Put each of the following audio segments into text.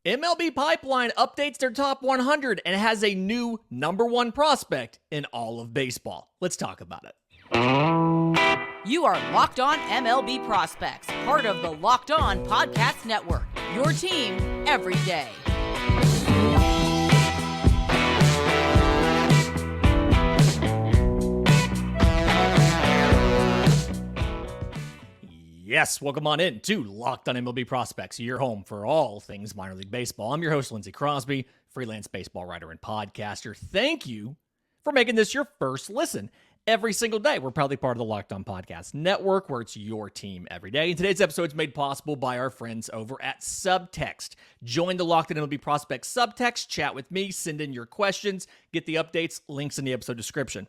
MLB Pipeline updates their top 100 and has a new number one prospect in all of baseball. Let's talk about it. You are Locked On MLB Prospects, part of the Locked On Podcast Network, your team every day. Yes, welcome on in to Locked On MLB Prospects, your home for all things minor league baseball. I'm your host, Lindsey Crosby, freelance baseball writer and podcaster. Thank you for making this your first listen every single day. We're proudly part of the Locked On Podcast Network, where it's your team every day. And today's episode is made possible by our friends over at Subtext. Join the Locked On MLB Prospects Subtext, chat with me, send in your questions, get the updates, links in the episode description.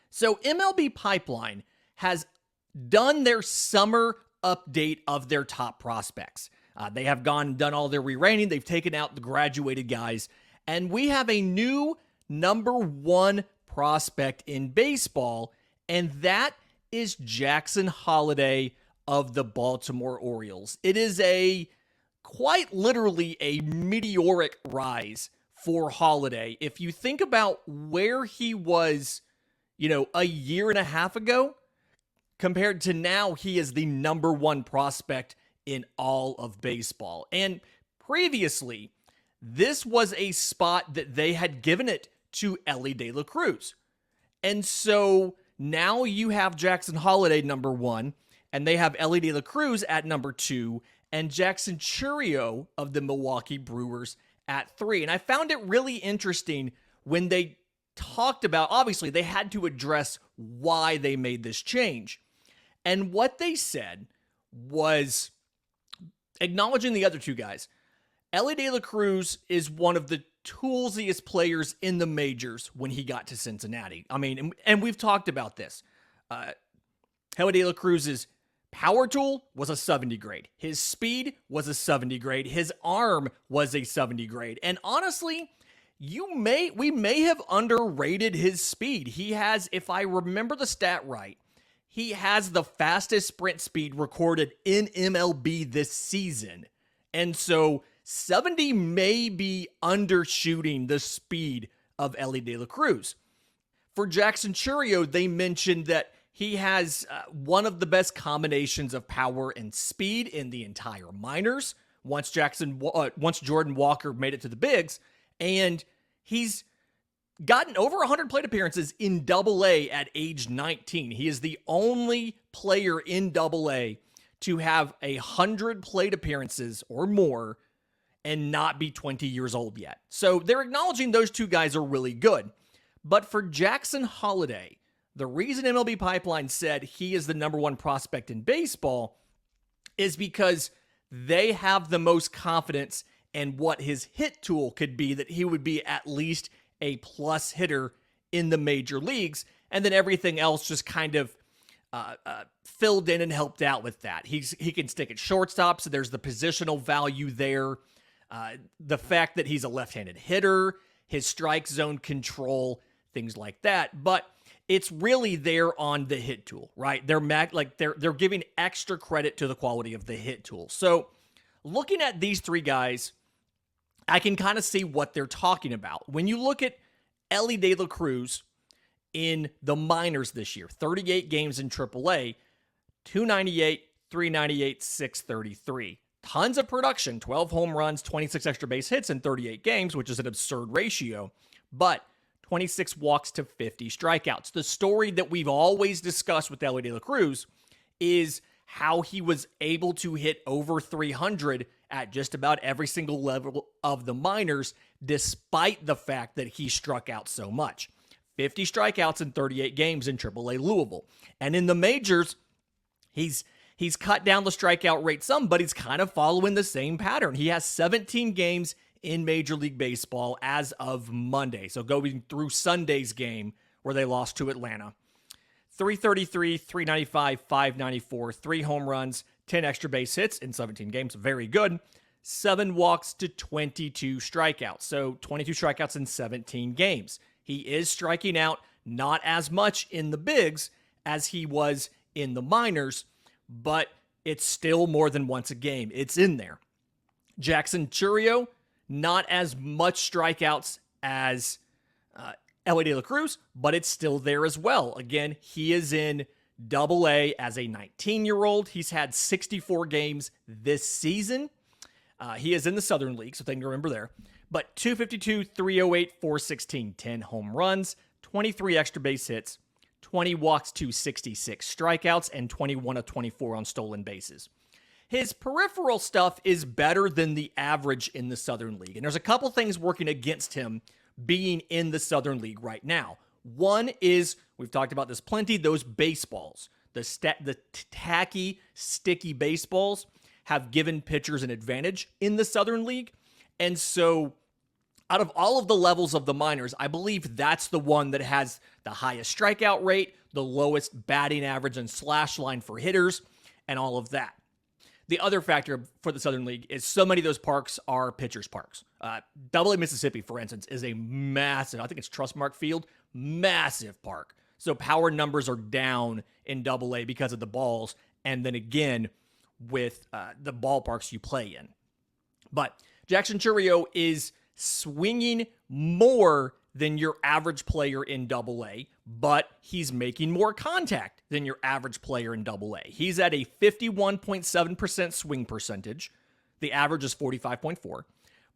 So MLB Pipeline has done their summer update of their top prospects. They have gone and done all their re-rating. They've taken out the graduated guys. And we have a new number one prospect in baseball, and that is Jackson Holliday of the Baltimore Orioles. It is quite literally a meteoric rise for Holliday. If you think about where he was, a year and a half ago, compared to now, he is the number one prospect in all of baseball. And previously, this was a spot that they had given it to Elly de la Cruz. And so now you have Jackson Holliday number one, and they have Elly de la Cruz at number two, and Jackson Chourio of the Milwaukee Brewers at three. And I found it really interesting when they talked about, obviously, they had to address why they made this change. And what they said was, acknowledging the other two guys, Elly de la Cruz is one of the toolsiest players in the majors when he got to Cincinnati. I mean, and we've talked about this. Elly de la Cruz's power tool was a 70 grade. His speed was a 70 grade. His arm was a 70 grade. And honestly, we may have underrated his speed. He has, if I remember the stat right, he has the fastest sprint speed recorded in MLB this season. And so 70 may be undershooting the speed of Elly de la Cruz. For Jackson Chourio, they mentioned that he has one of the best combinations of power and speed in the entire minors once Jordan Walker made it to the bigs, and he's gotten over 100 plate appearances in Double-A at age 19. He is the only player in Double-A to have 100 plate appearances or more and not be 20 years old yet. So they're acknowledging those two guys are really good. But for Jackson Holliday, the reason MLB Pipeline said he is the number one prospect in baseball is because they have the most confidence in what his hit tool could be, that he would be at least a plus hitter in the major leagues, and then everything else just kind of filled in and helped out with that. He can stick at shortstop, so there's the positional value there. The fact that he's a left-handed hitter, his strike zone control, things like that. But it's really there on the hit tool, right? They're giving extra credit to the quality of the hit tool. So looking at these three guys, I can kind of see what they're talking about. When you look at Elly de la Cruz in the minors this year, 38 games in AAA, 298, 398, 633. Tons of production, 12 home runs, 26 extra base hits in 38 games, which is an absurd ratio, but 26 walks to 50 strikeouts. The story that we've always discussed with Elly de la Cruz is how he was able to hit over 300 at just about every single level of the minors, despite the fact that he struck out so much. 50 strikeouts in 38 games in AAA Louisville. And in the majors, he's cut down the strikeout rate some, but he's kind of following the same pattern. He has 17 games in Major League Baseball as of Monday. So going through Sunday's game where they lost to Atlanta. 333, 395, 594, 3 home runs, 10 extra base hits in 17 games. Very good. 7 walks to 22 strikeouts. So 22 strikeouts in 17 games. He is striking out not as much in the bigs as he was in the minors, but it's still more than once a game. It's in there. Jackson Chourio, not as much strikeouts as Elly de la Cruz, but it's still there as well. Again, he is in Double-A as a 19-year-old. He's had 64 games this season. He is in the Southern League, so thing to remember there. But 252, 308, 416, 10 home runs, 23 extra base hits, 20 walks to 66 strikeouts, and 21 of 24 on stolen bases. His peripheral stuff is better than the average in the Southern League. And there's a couple things working against him being in the Southern League right now. One is, we've talked about this plenty, those baseballs. The tacky, sticky baseballs have given pitchers an advantage in the Southern League. And so out of all of the levels of the minors, I believe that's the one that has the highest strikeout rate, the lowest batting average and slash line for hitters, and all of that. The other factor for the Southern League is so many of those parks are pitchers' parks. Double-A Mississippi, for instance, is a massive, I think it's Trustmark Field, massive park. So power numbers are down in Double-A because of the balls, and then again with the ballparks you play in. But Jackson Chourio is swinging more than your average player in Double-A, but he's making more contact than your average player in Double-A. He's at a 51.7% swing percentage. The average is 45.4,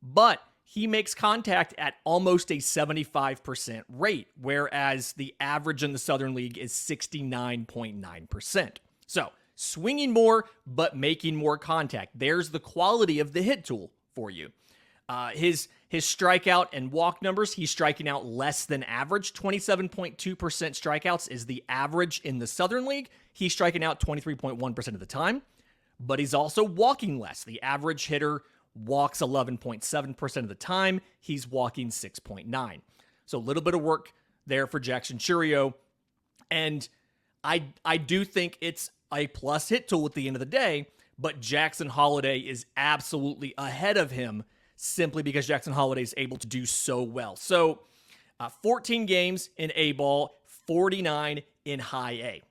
but he makes contact at almost a 75% rate, whereas the average in the Southern League is 69.9%. So swinging more, but making more contact. There's the quality of the hit tool for you. His strikeout and walk numbers, he's striking out less than average. 27.2% strikeouts is the average in the Southern League. He's striking out 23.1% of the time, but he's also walking less. The average hitter walks 11.7% of the time. He's walking 6.9. So a little bit of work there for Jackson Chourio. And I do think it's a plus hit tool at the end of the day, but Jackson Holliday is absolutely ahead of him simply because Jackson Holliday is able to do so well. So 14 games in A-ball, 49 in high A.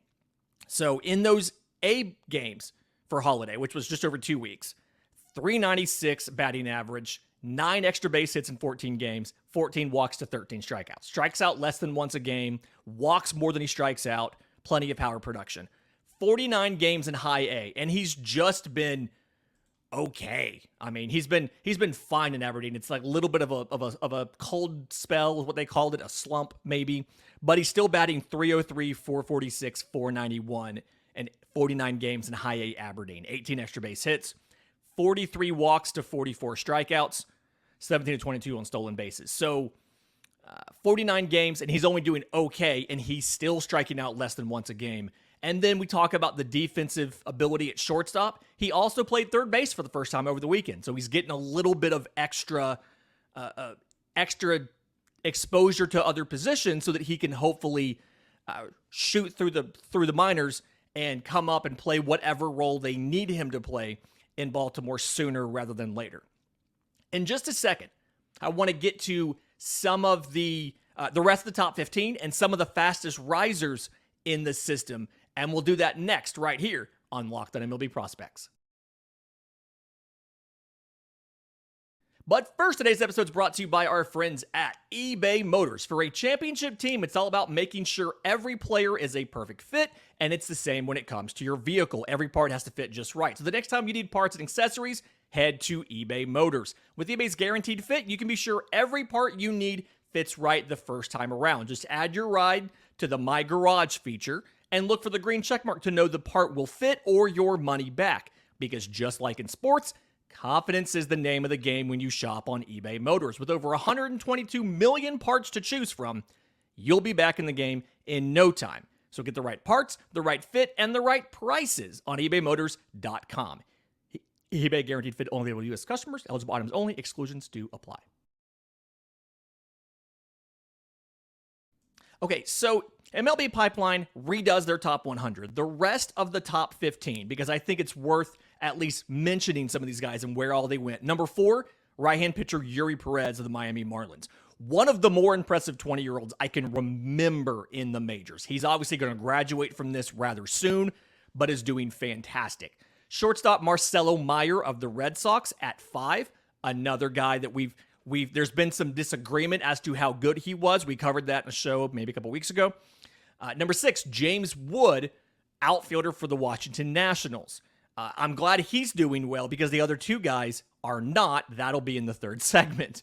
So in those A games for Holliday, which was just over 2 weeks, 396 batting average, 9 extra base hits in 14 games, 14 walks to 13 strikeouts. Strikes out less than once a game, walks more than he strikes out, plenty of power production. 49 games in high A, and he's just been okay. I mean, he's been fine in Aberdeen. It's like a little bit of a cold spell is what they called it, a slump maybe, but he's still batting 303, 446, 491, and 49 games in high A Aberdeen. 18 extra base hits, 43 walks to 44 strikeouts, 17 to 22 on stolen bases. So 49 games, and he's only doing okay, and he's still striking out less than once a game. And then we talk about the defensive ability at shortstop. He also played third base for the first time over the weekend, so he's getting a little bit of extra exposure to other positions so that he can hopefully shoot through the minors and come up and play whatever role they need him to play in Baltimore sooner rather than later. In just a second, I want to get to some of the rest of the top 15 and some of the fastest risers in the system. And we'll do that next right here on Locked on MLB Prospects. But first, today's episode is brought to you by our friends at eBay Motors. For a championship team, it's all about making sure every player is a perfect fit, and it's the same when it comes to your vehicle. Every part has to fit just right. So the next time you need parts and accessories, head to eBay Motors. With eBay's guaranteed fit, you can be sure every part you need fits right the first time around. Just add your ride to the My Garage feature and look for the green checkmark to know the part will fit or your money back. Because just like in sports, confidence is the name of the game when you shop on eBay Motors. With over 122 million parts to choose from, you'll be back in the game in no time. So get the right parts, the right fit, and the right prices on ebaymotors.com. eBay guaranteed fit only available to U.S. customers. Eligible items only. Exclusions do apply. Okay, so MLB Pipeline redoes their top 100. The rest of the top 15, because I think it's worth at least mentioning some of these guys and where all they went. Number 4, right-hand pitcher Eury Perez of the Miami Marlins. One of the more impressive 20-year-olds I can remember in the majors. He's obviously going to graduate from this rather soon, but is doing fantastic. Shortstop Marcelo Meyer of the Red Sox at 5. Another guy that there's been some disagreement as to how good he was. We covered that in a show maybe a couple weeks ago. Number 6, James Wood, outfielder for the Washington Nationals. I'm glad he's doing well because the other 2 guys are not. That'll be in the 3rd segment.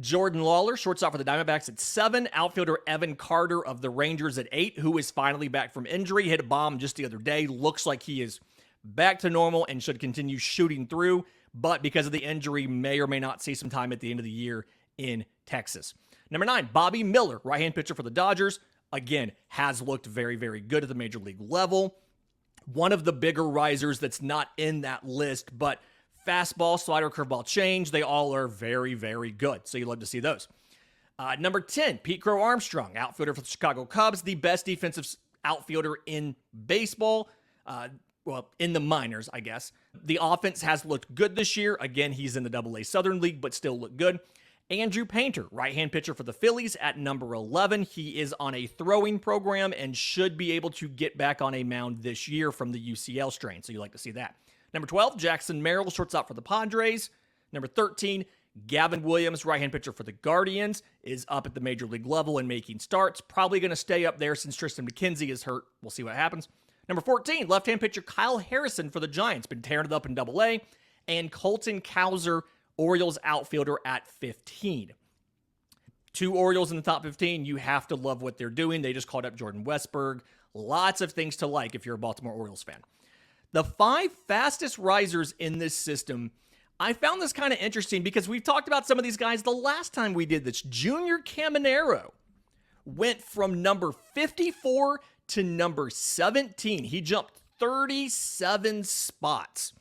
Jordan Lawler, shortstop for the Diamondbacks at 7. Outfielder Evan Carter of the Rangers at 8, who is finally back from injury. Hit a bomb just the other day. Looks like he is back to normal and should continue shooting through, but because of the injury, may or may not see some time at the end of the year in Texas. Number 9, Bobby Miller, right-hand pitcher for the Dodgers. Again, has looked very, very good at the major league level. One of the bigger risers that's not in that list, but fastball, slider, curveball, change, they all are very, very good. So you love to see those. Number 10, Pete Crow Armstrong, outfielder for the Chicago Cubs, the best defensive outfielder in baseball. In the minors, I guess. The offense has looked good this year. Again, he's in the AA Southern League, but still look good. Andrew Painter, right-hand pitcher for the Phillies at number 11. He is on a throwing program and should be able to get back on a mound this year from the UCL strain, so you like to see that. Number 12, Jackson Merrill, shortstop for the Padres. Number 13, Gavin Williams, right-hand pitcher for the Guardians, is up at the major league level and making starts. Probably going to stay up there since Tristan McKenzie is hurt. We'll see what happens. Number 14, left-hand pitcher Kyle Harrison for the Giants, been tearing it up in AA. And Colton Cowser, Orioles outfielder at 15. 2 Orioles in the top 15. You have to love what they're doing. They just called up Jordan Westberg. Lots of things to like if you're a Baltimore Orioles fan. The 5 fastest risers in this system, I found this kind of interesting because we've talked about some of these guys the last time we did this. Junior Caminero went from number 54 to number 17. He jumped 37 spots.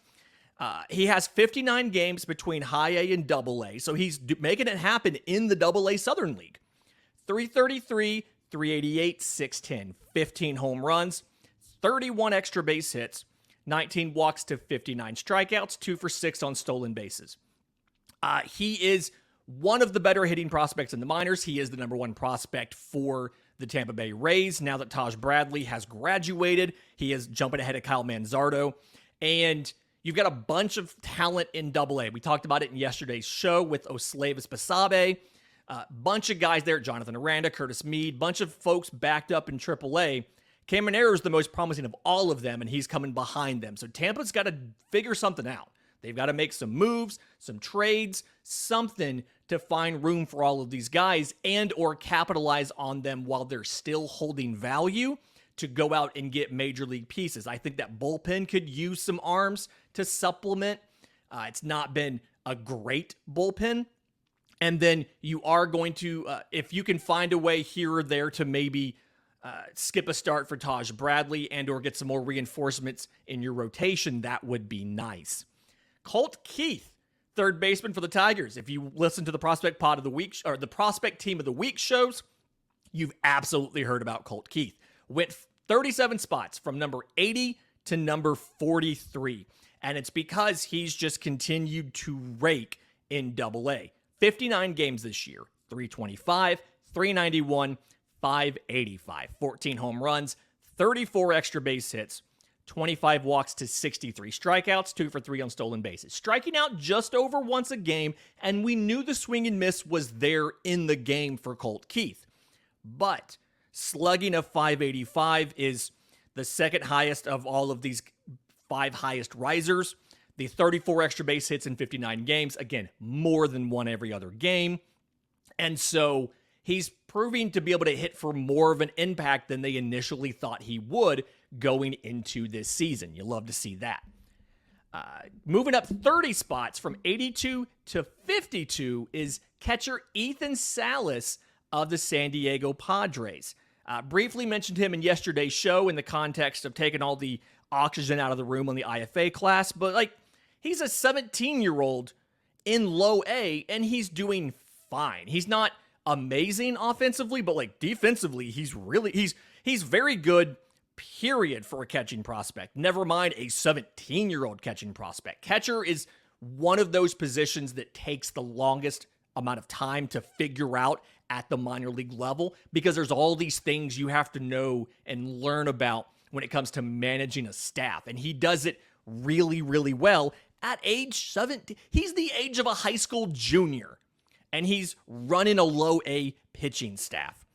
He has 59 games between high A and double A, so he's making it happen in the AA Southern League. 333, 388, 610, 15 home runs, 31 extra base hits, 19 walks to 59 strikeouts, 2 for 6 on stolen bases. He is one of the better hitting prospects in the minors. He is the number 1 prospect for the Tampa Bay Rays. Now that Taj Bradley has graduated, he is jumping ahead of Kyle Manzardo. And you've got a bunch of talent in AA. We talked about it in yesterday's show with Oslevis Basabe. Bunch of guys there, Jonathan Aranda, Curtis Mead, bunch of folks backed up in AAA. Caminero is the most promising of all of them, and he's coming behind them. So Tampa's got to figure something out. They've got to make some moves, some trades, something to find room for all of these guys and or capitalize on them while they're still holding value to go out and get major league pieces. I think that bullpen could use some arms to supplement. It's not been a great bullpen. And then you are going to, if you can find a way here or there to maybe skip a start for Taj Bradley and or get some more reinforcements in your rotation, that would be nice. Colt Keith, third baseman for the Tigers. If you listen to the Prospect Pod of the Week or the Prospect Team of the Week shows, you've absolutely heard about Colt Keith. Went 37 spots from number 80 to number 43. And it's because he's just continued to rake in AA. 59 games this year, 325, 391, 585, 14 home runs, 34 extra base hits, 25 walks to 63 strikeouts, 2 for 3 on stolen bases. Striking out just over once a game, and we knew the swing and miss was there in the game for Colt Keith. But slugging of 585 is the second highest of all of these 5 highest risers. The 34 extra base hits in 59 games, again, more than one every other game. And so he's proving to be able to hit for more of an impact than they initially thought he would going into this season. You love to see that. Moving up 30 spots from 82 to 52 is catcher Ethan Salas of the San Diego Padres. Briefly mentioned him in yesterday's show in the context of taking all the oxygen out of the room on the IFA class, but he's a 17-year-old in low A, and he's doing fine. He's not amazing offensively, but defensively, he's very good, period, for a catching prospect. Never mind a 17-year-old catching prospect. Catcher is one of those positions that takes the longest amount of time to figure out at the minor league level because there's all these things you have to know and learn about when it comes to managing a staff. And he does it really, really well at age 17. He's the age of a high school junior, and he's running a low A pitching staff.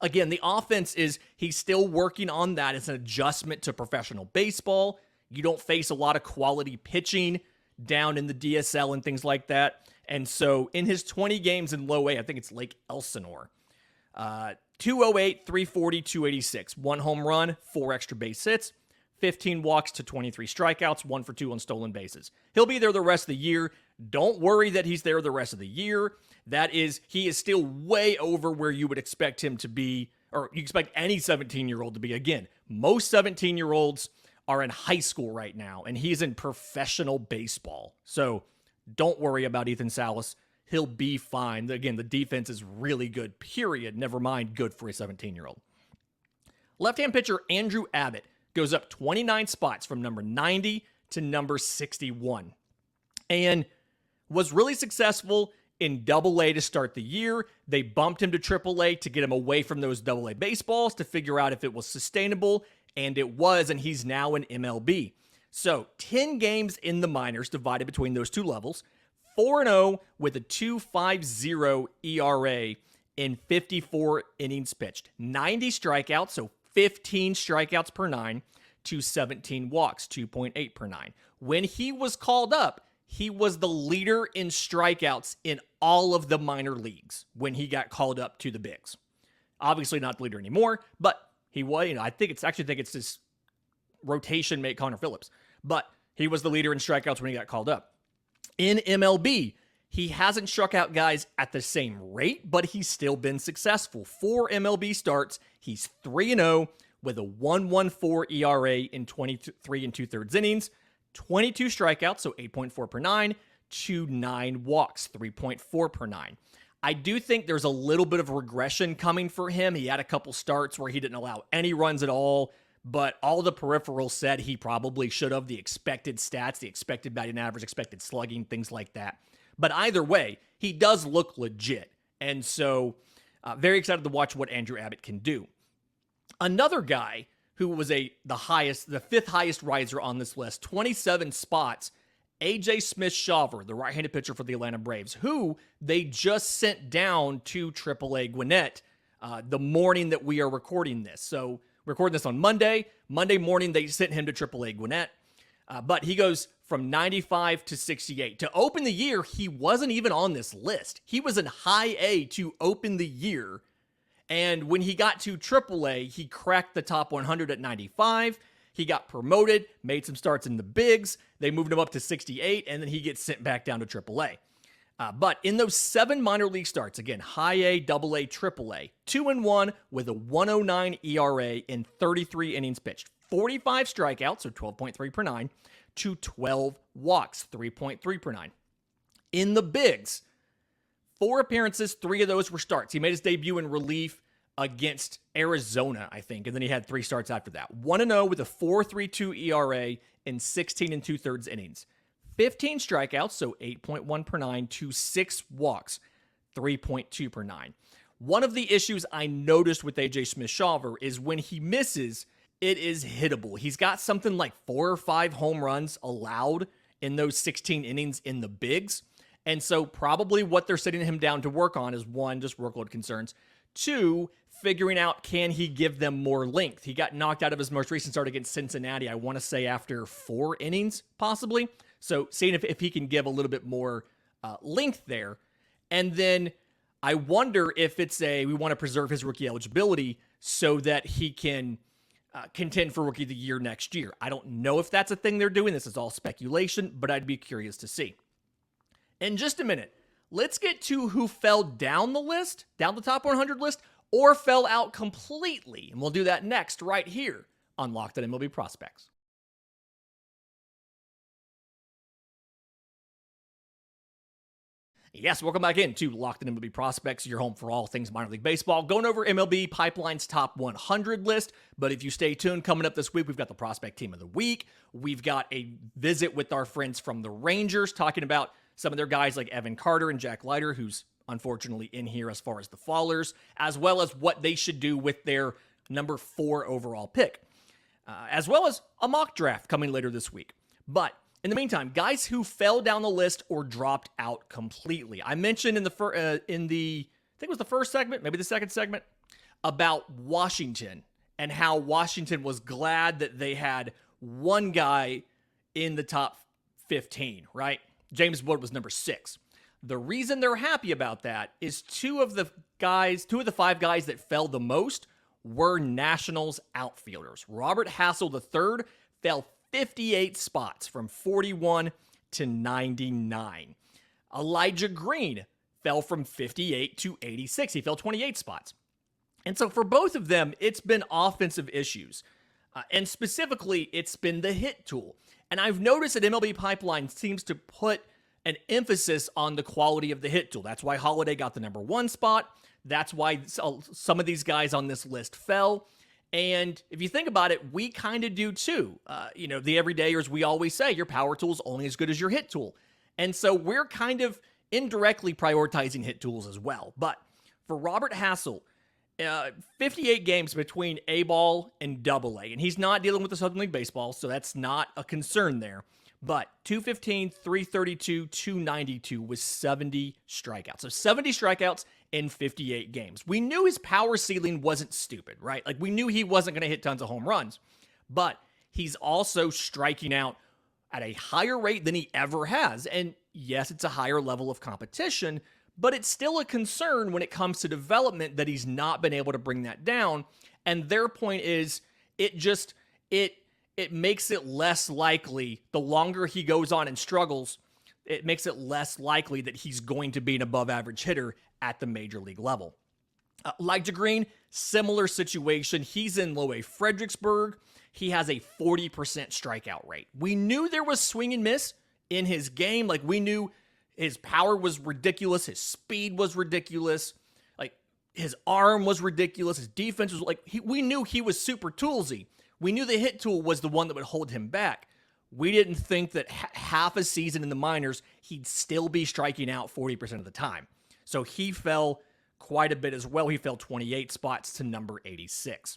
Again, the offense he's still working on that. It's an adjustment to professional baseball. You don't face a lot of quality pitching down in the DSL and things like that. And so in his 20 games in low A, I think it's Lake Elsinore, 208, 340, 286, 1 home run, 4 extra base hits, 15 walks to 23 strikeouts, 1 for 2 on stolen bases. He'll be there the rest of the year. Don't worry that he's there the rest of the year. He is still way over where you would expect him to be, or you expect any 17-year-old to be. Again, most 17-year-olds are in high school right now, and he's in professional baseball. So don't worry about Ethan Salas. He'll be fine. Again, the defense is really good, period. Never mind good for a 17-year-old. Left-hand pitcher Andrew Abbott goes up 29 spots from number 90 to number 61, and was really successful in Double-A to start the year. They bumped him to Triple-A to get him away from those Double-A baseballs to figure out if it was sustainable, and it was, and he's now in MLB. So 10 games in the minors divided between those two levels, 4-0 with a 2.50 ERA in 54 innings pitched, 90 strikeouts, so 15 strikeouts per 9 to 17 walks, 2.8 per 9. When he was called up, he was the leader in strikeouts in all of the minor leagues when he got called up to the bigs. Obviously not the leader anymore, but he was, I think it's his rotation mate, Connor Phillips, but he was the leader in strikeouts when he got called up. In MLB, he hasn't struck out guys at the same rate, but he's still been successful. 4 MLB starts, he's 3-0 with a 1.14 ERA in 23 2/3 innings, 22 strikeouts, so 8.4 per 9, to 9 walks, 3.4 per 9. I do think there's a little bit of regression coming for him. He had a couple starts where he didn't allow any runs at all, but all the peripherals said he probably should have. The expected stats, the expected batting average, expected slugging, things like that. But either way, he does look legit. And so very excited to watch what Andrew Abbott can do. Another guy who was the 5th highest riser on this list, 27 spots, AJ Smith-Shawver, the right-handed pitcher for the Atlanta Braves, who they just sent down to AAA Gwinnett the morning that we are recording this. So recording this on Monday. Monday morning, they sent him to AAA Gwinnett. But he goes from 95 to 68. To open the year, he wasn't even on this list. He was in high A to open the year. And when he got to AAA, he cracked the top 100 at 95. He got promoted, made some starts in the bigs. They moved him up to 68, and then he gets sent back down to AAA. But in those 7 minor league starts, again, high A, double A, AAA, 2-1 with a 1.09 ERA in 33 innings pitched, 45 strikeouts, so 12.3 per 9, to 12 walks, 3.3 per 9. In the bigs, 4 appearances, 3 of those were starts. He made his debut in relief against Arizona, I think, and then he had 3 starts after that. 1-0 with a 4.32 ERA in 16 2/3 innings. 15 strikeouts, so 8.1 per 9, to 6 walks, 3.2 per 9. One of the issues I noticed with AJ Smith-Shawver is when he misses, it is hittable. He's got something like 4 or 5 home runs allowed in those 16 innings in the bigs. And so probably what they're sitting him down to work on is 1, just workload concerns. 2, figuring out, can he give them more length? He got knocked out of his most recent start against Cincinnati, I want to say after 4 innings, possibly. So seeing if he can give a little bit more length there. And then I wonder if we want to preserve his rookie eligibility so that he can contend for Rookie of the Year next year. I don't know if that's a thing they're doing. This is all speculation, but I'd be curious to see. In just a minute, let's get to who fell down the list, down the top 100 list, or fell out completely. And we'll do that next right here on Locked On MLB Prospects. Yes, welcome back into Locked On MLB Prospects, your home for all things minor league baseball. Going over MLB Pipeline's top 100 list, but if you stay tuned, coming up this week, we've got the Prospect Team of the Week. We've got a visit with our friends from the Rangers, talking about some of their guys like Evan Carter and Jack Leiter, who's unfortunately in here as far as the fallers, as well as what they should do with their number 4 overall pick, as well as a mock draft coming later this week. But in the meantime, guys who fell down the list or dropped out completely. I mentioned in the I think it was the first segment, maybe the second segment, about Washington and how Washington was glad that they had one guy in the top 15, right? James Wood was number 6. The reason they're happy about that is two of the 5 guys that fell the most were Nationals outfielders. Robert Hassel III fell 58 spots from 41 to 99. Elijah Green fell from 58 to 86. He fell 28 spots. And so for both of them, it's been offensive issues. And specifically, it's been the hit tool. And I've noticed that MLB Pipeline seems to put an emphasis on the quality of the hit tool. That's why Holliday got the number 1 spot. That's why some of these guys on this list fell. And if you think about it, we kind of do too. The everydayers, we always say your power tool is only as good as your hit tool. And so we're kind of indirectly prioritizing hit tools as well. But for Robert Hassel, 58 games between A-ball and AA. And he's not dealing with the Southern League Baseball, so that's not a concern there. But 215, 332, 292 with 70 strikeouts. So 70 strikeouts in 58 games. We knew his power ceiling wasn't stupid, right? Like we knew he wasn't going to hit tons of home runs, but he's also striking out at a higher rate than he ever has. And yes, it's a higher level of competition, but it's still a concern when it comes to development that he's not been able to bring that down. And their point is it makes it less likely, the longer he goes on and struggles, it makes it less likely that he's going to be an above average hitter at the major league level. Elijah Green, similar situation. He's in Low A Fredericksburg. He has a 40% strikeout rate. We knew there was swing and miss in his game. Like we knew his power was ridiculous. His speed was ridiculous. Like his arm was ridiculous. His defense was we knew he was super toolsy. We knew the hit tool was the one that would hold him back. We didn't think that half a season in the minors, he'd still be striking out 40% of the time. So he fell quite a bit as well. He fell 28 spots to number 86.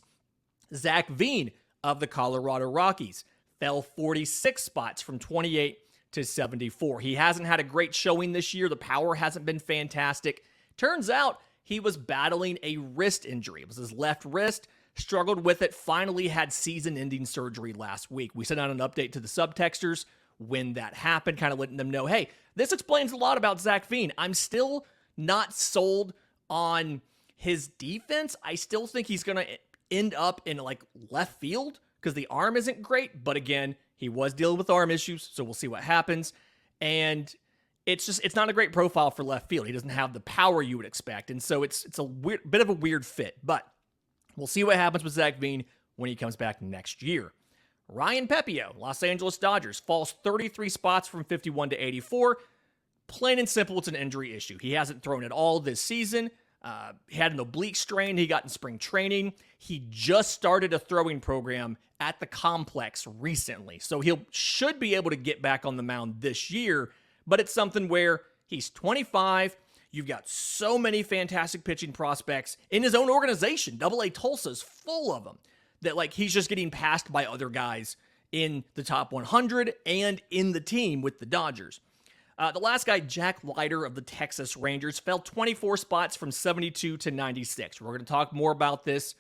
Zach Veen of the Colorado Rockies fell 46 spots from 28 to 74. He hasn't had a great showing this year. The power hasn't been fantastic. Turns out he was battling a wrist injury. It was his left wrist. Struggled with it, finally had season-ending surgery last week. We sent out an update to the subtexters when that happened, kind of letting them know, hey, this explains a lot about Zach Veen. I'm still not sold on his defense. I still think he's going to end up in left field because the arm isn't great. But again, he was dealing with arm issues, so we'll see what happens. And it's not a great profile for left field. He doesn't have the power you would expect. And so it's a bit of a weird fit. But we'll see what happens with Zach Veen when he comes back next year. Ryan Pepio, Los Angeles Dodgers, falls 33 spots from 51 to 84. Plain and simple, it's an injury issue. He hasn't thrown at all this season. He had an oblique strain he got in spring training. He just started a throwing program at the complex recently, so he should be able to get back on the mound this year, but it's something where he's 25. You've got so many fantastic pitching prospects in his own organization. AA Tulsa's full of them. That he's just getting passed by other guys in the top 100 and in the team with the Dodgers. The last guy, Jack Leiter of the Texas Rangers, fell 24 spots from 72 to 96. We're going to talk more about this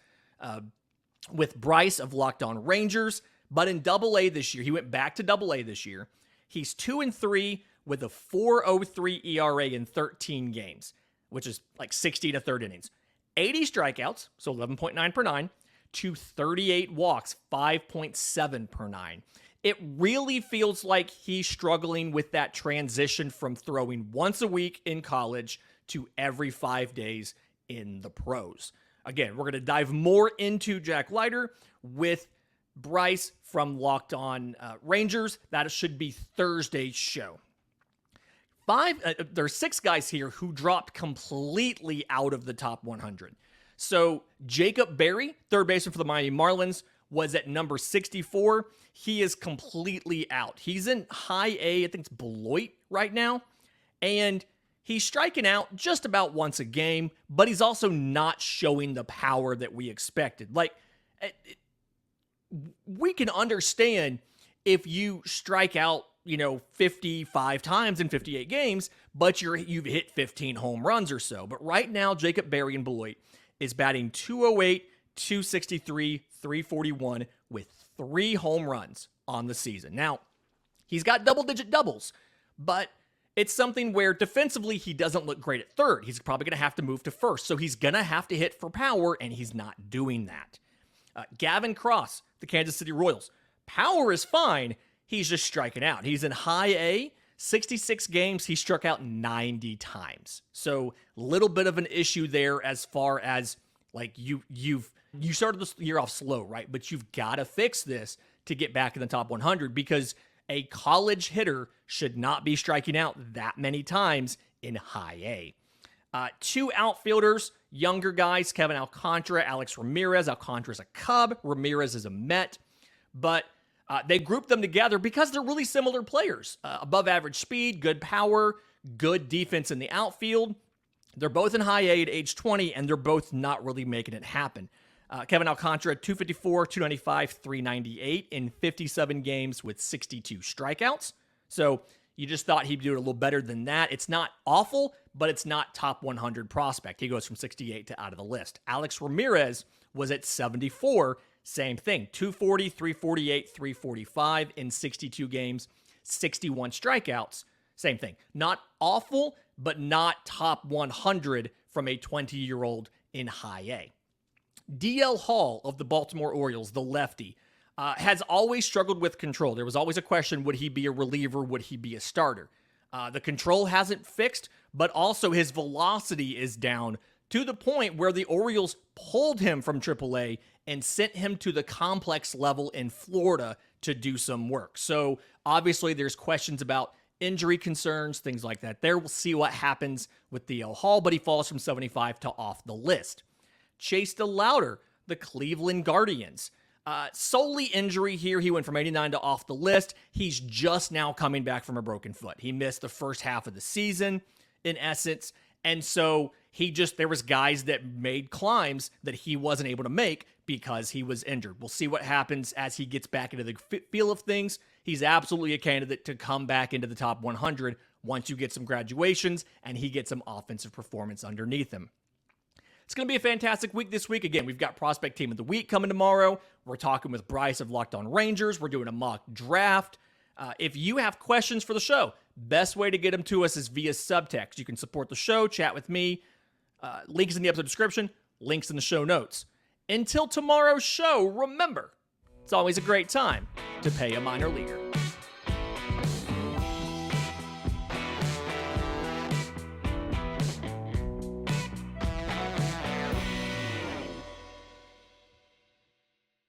with Bryce of Locked On Rangers. But in AA this year, he went back to AA this year. He's 2-3 with a 4.03 ERA in 13 games, which is 60 to third innings. 80 strikeouts, so 11.9 per 9, to 38 walks, 5.7 per 9. It really feels like he's struggling with that transition from throwing once a week in college to every 5 days in the pros. Again, we're going to dive more into Jack Leiter with Bryce from Locked On Rangers. That should be Thursday's show. There's 6 guys here who dropped completely out of the top 100. So Jacob Berry, third baseman for the Miami Marlins, was at number 64. He is completely out. He's in high A, I think it's Beloit right now, and he's striking out just about once a game, but he's also not showing the power that we expected. We can understand if you strike out, 55 times in 58 games, but you've hit 15 home runs or so. But right now, Jacob Berry in Beloit is batting .208, .263, .341 with 3 home runs on the season. Now, he's got double-digit doubles, but it's something where defensively he doesn't look great at third. He's probably going to have to move to first, so he's going to have to hit for power, and he's not doing that. Gavin Cross, the Kansas City Royals. Power is fine. He's just striking out. He's in high A, 66 games. He struck out 90 times. So little bit of an issue there as far as you started this year off slow, right? But you've got to fix this to get back in the top 100 because a college hitter should not be striking out that many times in high A. 2 outfielders, younger guys, Kevin Alcantara, Alex Ramirez. Alcantara's a Cub, Ramirez is a Met, but they grouped them together because they're really similar players. Above average speed, good power, good defense in the outfield. They're both in high A at age 20, and they're both not really making it happen. Kevin Alcantara, 254, 295, 398 in 57 games with 62 strikeouts. So you just thought he'd do it a little better than that. It's not awful, but it's not top 100 prospect. He goes from 68 to out of the list. Alex Ramirez was at 74. Same thing, 240, 348, 345 in 62 games, 61 strikeouts. Same thing. Not awful, but not top 100 from a 20-year-old in high A. DL Hall of the Baltimore Orioles, the lefty, has always struggled with control. There was always a question, would he be a reliever? Would he be a starter? The control hasn't fixed, but also his velocity is down to the point where the Orioles pulled him from AAA and sent him to the complex level in Florida to do some work. So obviously there's questions about injury concerns, things like that. There, we'll see what happens with DL Hall, but he falls from 75 to off the list. Chase DeLauder, the Cleveland Guardians. Solely injury here. He went from 89 to off the list. He's just now coming back from a broken foot. He missed the first half of the season, in essence. And so there was guys that made climbs that he wasn't able to make because he was injured. We'll see what happens as he gets back into the feel of things. He's absolutely a candidate to come back into the top 100 once you get some graduations and he gets some offensive performance underneath him. It's going to be a fantastic week this week. Again, we've got Prospect Team of the Week coming tomorrow. We're talking with Bryce of Locked On Rangers. We're doing a mock draft. If you have questions for the show, best way to get them to us is via subtext. You can support the show, chat with me. Links in the episode description, links in the show notes. Until tomorrow's show, remember, it's always a great time to pay a minor leaguer.